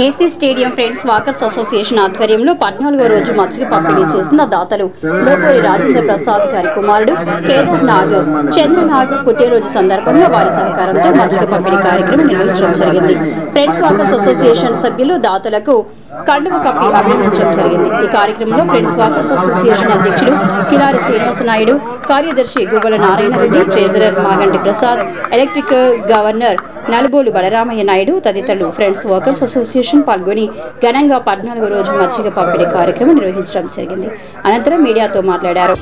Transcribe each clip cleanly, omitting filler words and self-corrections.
AC stadium friends walkers association ఆధ్వర్యంలో 14వ రోజు మజ్జిగ పంపిణీ చేసిన దాతలు మోపూరి రాజేంద్ర ప్రసాద్ గారి కుమారుడు కేదార్ నాగ్ చంద్రనాగ్ పుట్టినరోజు సందర్భంగా వారి సహకారంతో మజ్జిగ పంపిణీ కార్యక్రమం నిర్వహించడం జరిగింది. ఫ్రెండ్స్ వాకర్స్ అసోసియేషన్ సభ్యులు దాతలకు కండువ కప్పి అభినందించడం జరిగింది. ఈ కార్యక్రమంలో ఫ్రెండ్స్ వాకర్స్ అసోసియేషన్ అధ్యక్షుడు కిలారి శ్రీనివాస నాయుడు, కార్యదర్శి Guvvala Narayana Reddy, treasurer Maganti Prasad, electric governor Nalubolu Balaramayya Naidu తదితరులు ఫ్రెండ్స్ వాకర్స్ అసోసియేషన్ పాల్గొని ఘనంగా 14వ రోజు మజ్జిగ పంపిణీ కార్యక్రమం నిర్వహించడం జరిగింది. అనంతరం మీడియాతో మాట్లాడారు.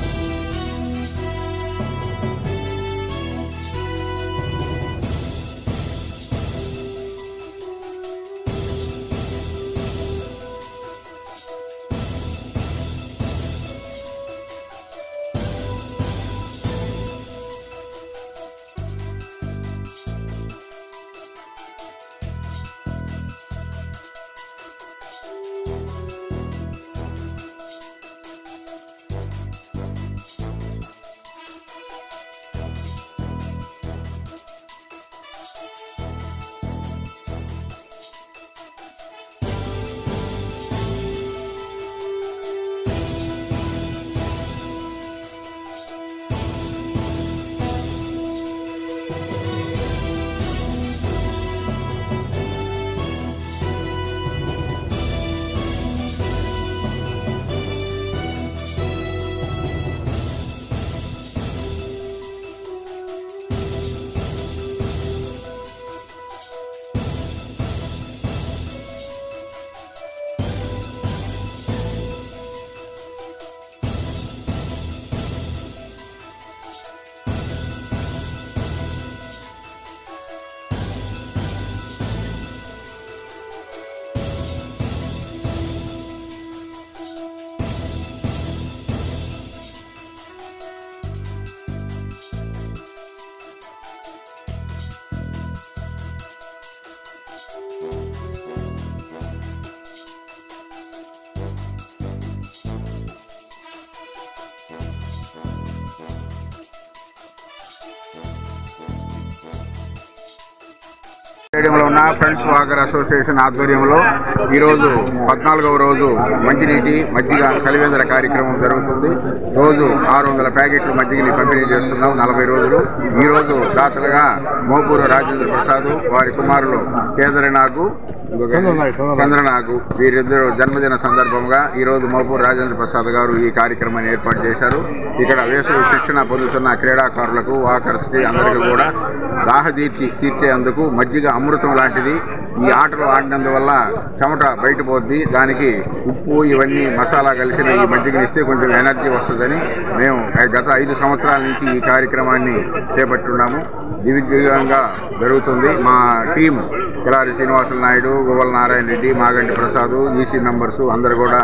స్టేడియంలో ఉన్న ఫ్రెండ్స్ వాకర్ అసోసియేషన్ ఆధ్వర్యంలో ఈరోజు 14వ రోజు మంచినీటి మజ్జిగ కలివేంద్ర కార్యక్రమం జరుగుతుంది. రోజు 600 ప్యాకెట్లు మజ్జిగని పంపిణీ చేస్తున్నాం 40 రోజులు. ఈరోజు దాతలుగా మోపూరు రాజేంద్ర ప్రసాద్, వారి కుమారులు కేదార్నాగ్ చంద్రనాగ్ వీరిద్దరు జన్మదిన సందర్భంగా ఈరోజు మోపూరు రాజేంద్ర ప్రసాద్ గారు ఈ కార్యక్రమాన్ని ఏర్పాటు చేశారు. ఇక్కడ వేసవి శిక్షణ పొందుతున్న క్రీడాకారులకు, వాకర్స్కి అందరికీ కూడా దాహ తీర్చేందుకు మజ్జిగ అమృతం లాంటిది. ఈ ఆటలు ఆడినందువల్ల చెమట బయటపోద్ది. దానికి ఉప్పు ఇవన్నీ మసాలా కలిసిన ఈ మజ్జిగని ఇస్తే కొంచెం ఎనర్జీ వస్తుందని మేము గత 5 సంవత్సరాల నుంచి ఈ కార్యక్రమాన్ని చేపట్టున్నాము. దిగ్విజయంగా జరుగుతుంది. మా టీం కిలారి శ్రీనివాస నాయుడు, గువ్వల నారాయణ రెడ్డి, మాగంటి ప్రసాద్, ఈసీ మెంబర్స్ అందరు కూడా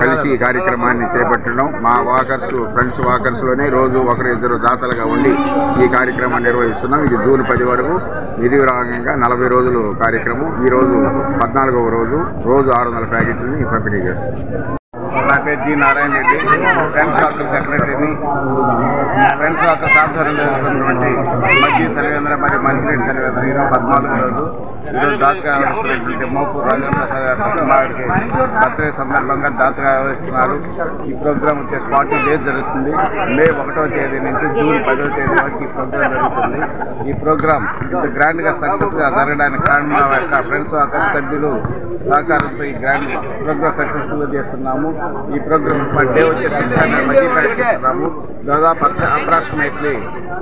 కలిసి ఈ కార్యక్రమాన్ని చేపట్టడం. మా వాకర్స్ ఫ్రెండ్స్ వాకర్స్లోనే రోజు 1-2 దాతలుగా ఉండి ఈ కార్యక్రమాన్ని నిర్వహిస్తున్నాం. ఇది జూన్ 10 వరకు నిర్విరామంగా 40 రోజులు కార్యక్రమం. ఈరోజు 14వ రోజు 600 ప్యాకెట్లని పంపిణీ చేస్తున్నాం. నా పేరు G Narayana Reddy, friends walker సెక్రటరీని. ఫ్రెండ్స్ వాకర్ ఆధ్వర్యంలో జరుగుతున్నటువంటి మజ్జిగ సర్వేంద్ర మరియు మంచినీటి సర్వేంద్ర ఈరోజు 14వ రోజు. ఈరోజు దాతగా వ్యవహరిస్తున్నటువంటి మోపూరు రాజేంద్ర ప్రసాద్ గారి కుమారుడికి బర్త్డే సందర్భంగా దాతగా వ్యవహరిస్తున్నారు. ఈ ప్రోగ్రాం వచ్చేసి 40 డేస్ జరుగుతుంది. మే 1వ తేదీ నుంచి జూన్ 10వ తేదీ వరకు ఈ ప్రోగ్రాం జరుగుతుంది. ఈ ప్రోగ్రాం ఇంత గ్రాండ్గా సక్సెస్గా జరగడానికి కారణం మా యొక్క ఫ్రెండ్స్ వాకర్ సభ్యులు సహకారంతో ఈ గ్రాండ్ ప్రోగ్రాం సక్సెస్ఫుల్గా చేస్తున్నాము. ఈ ప్రోగ్రామ్ పర్ డే వచ్చే 600 మజ్జిగ ప్యాకెట్ చేస్తున్నాము. దాదాపు అప్రాక్సిమేట్లీ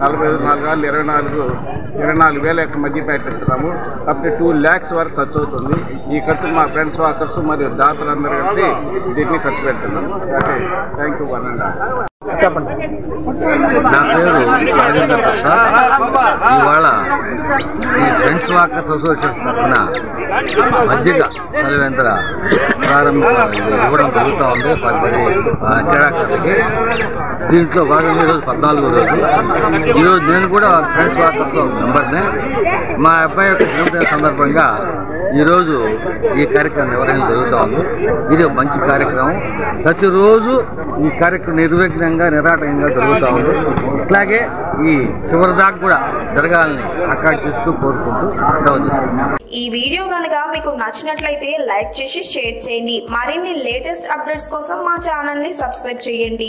24,000 యొక్క మజ్జిగ ప్యాకెట్ ఇస్తున్నాము. కాబట్టి 2 lakhs వరకు ఖర్చు అవుతుంది. ఈ ఖర్చు మా ఫ్రెండ్స్ వాకర్స్ మరియు దాతలందరూ కలిసి దీన్ని ఖర్చు పెడుతున్నాము. Thank you. నా పేరు రాజేంద్ర ప్రసాద్. ఇవాళ ఈ ఫ్రెండ్స్ వాకర్స్ అసోసియేషన్ తరఫున మజ్జిగ చలివేంద్ర ఇవ్వడం జరుగుతూ ఉంది క్రీడాకారులకి. దీంట్లో భాగంగా ఈరోజు 14వ రోజు. ఈరోజు నేను కూడా ఫ్రెండ్స్ వాకర్స్లో మెంబర్నే. మా అబ్బాయి యొక్క జన్మదిన సందర్భంగా ఈరోజు ఈ కార్యక్రమం నిర్వహించడం జరుగుతూ ఉంది. ఇది ఒక మంచి కార్యక్రమం. ప్రతిరోజు ఈ కార్యక్రమం నిర్విఘ్నంగా నిరాటంకంగా జరుగుతూ ఉంది. ఇట్లాగే ఈ చివరి దాకా కూడా జరగాలని ఆకాంక్షిస్తూ కోరుకుంటూ సెలవు తీసుకుంటున్నాం. ఈ వీడియో కనుక మీకు నచ్చినట్లయితే లైక్ చేసి షేర్ చేయండి. మరిన్ని లేటెస్ట్ అప్డేట్స్ కోసం మా ఛానల్ ని సబ్స్క్రైబ్ చేయండి.